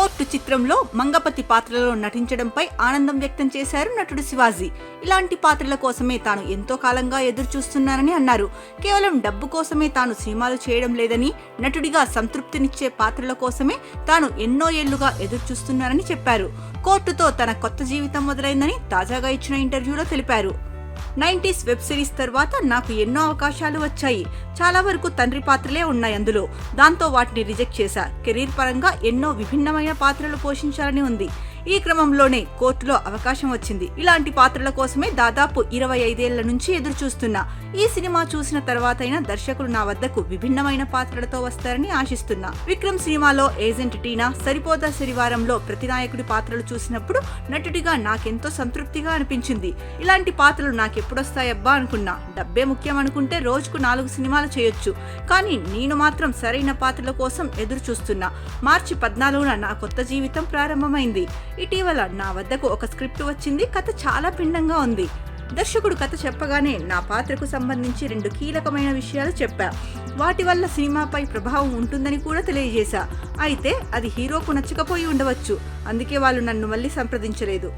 Court చిత్రంలో మంగపతి పాత్రలో నటించడంపై ఆనందం వ్యక్తం చేశారు నటుడు శివాజీ. ఇలాంటి పాత్రల కోసమే తాను ఎంతో కాలంగా ఎదురు చూస్తున్నానని అన్నారు. కేవలం డబ్బు కోసమే తాను సినిమాలు చేయడం లేదని, నటుడిగా సంతృప్తినిచ్చే పాత్రల కోసమే తాను ఎన్నో ఏళ్లుగా ఎదురు చూస్తున్నానని చెప్పారు. కోర్టుతో తన కొత్త జీవితం మొదలైందని తాజాగా ఇచ్చిన ఇంటర్వ్యూలో తెలిపారు. 90s వెబ్ సిరీస్ తర్వాత నాకు ఎన్నో అవకాశాలు వచ్చాయి. చాలా వరకు తండ్రి పాత్రలే ఉన్నాయి అందులో. దాంతో వాటిని రిజెక్ట్ చేశా. కెరీర్ పరంగా ఎన్నో విభిన్నమైన పాత్రలు పోషించాలని ఉంది. ఈ క్రమంలోనే కోర్టులో అవకాశం వచ్చింది. ఇలాంటి పాత్రల కోసమే దాదాపు 25 ఏళ్ల నుంచి ఎదురు చూస్తున్నా. ఈ సినిమా చూసిన తర్వాతైనా దర్శకులు నా వద్దకు విభిన్నమైన పాత్రలతో వస్తారని ఆశిస్తున్నా. విక్రమ్ సినిమాలో ఏజెంట్ టీనా, సరిపోదా శనివారంలో ప్రతినాయకుడి పాత్రలు చూసినప్పుడు నటుడిగా నాకెంతో సంతృప్తిగా అనిపించింది. ఇలాంటి పాత్రలు నాకెప్పుడొస్తాయబ్బా అనుకున్నా. డబ్బే ముఖ్యం అనుకుంటే రోజుకు 4 సినిమాలు చేయొచ్చు. కానీ నేను మాత్రం సరైన పాత్రల కోసం ఎదురు చూస్తున్నా. మార్చి 14న నా కొత్త జీవితం ప్రారంభమైంది. ఇటీవల నా వద్దకు ఒక స్క్రిప్ట్ వచ్చింది. కథ చాలా భిన్నంగా ఉంది. దర్శకుడు కథ చెప్పగానే నా పాత్రకు సంబంధించి 2 కీలకమైన విషయాలు చెప్పా. వాటి వల్ల సినిమాపై ప్రభావం ఉంటుందని కూడా తెలియజేశా. అయితే అది హీరోకు నచ్చకపోయి ఉండవచ్చు. అందుకే వాళ్ళు నన్ను మళ్ళీ సంప్రదించలేదు.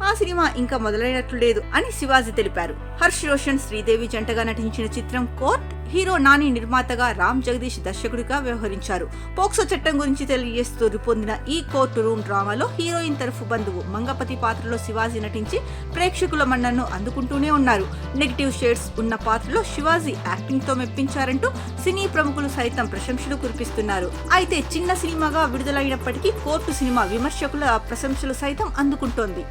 ఆ సినిమా ఇంకా మొదలైనట్లు లేదు అని శివాజీ తెలిపారు. హర్ష్ రోషన్, శ్రీదేవి జంటగా నటించిన చిత్రం కోర్ట్. హీరో నాని నిర్మాతగా, రామ్ జగదీష్ దర్శకుడిగా వ్యవహరించారు. పోక్సో చట్టం గురించి తెలియజేస్తూ రూపొందిన ఈ కోర్టు రూమ్ డ్రామాలో హీరోయిన్ తరఫు బంధువు మంగపతి పాత్రలో శివాజీ నటించి ప్రేక్షకుల మన్ననను అందుకుంటూనే ఉన్నారు. నెగిటివ్ షేడ్స్ ఉన్న పాత్రలో శివాజీ యాక్టింగ్ తో మెప్పించారంటూ సినీ ప్రముఖులు సైతం ప్రశంసలు కురిపిస్తున్నారు. అయితే చిన్న సినిమాగా విడుదలైనప్పటికీ కోర్టు సినిమా విమర్శకుల ప్రశంసలు సైతం అందుకుంటోంది.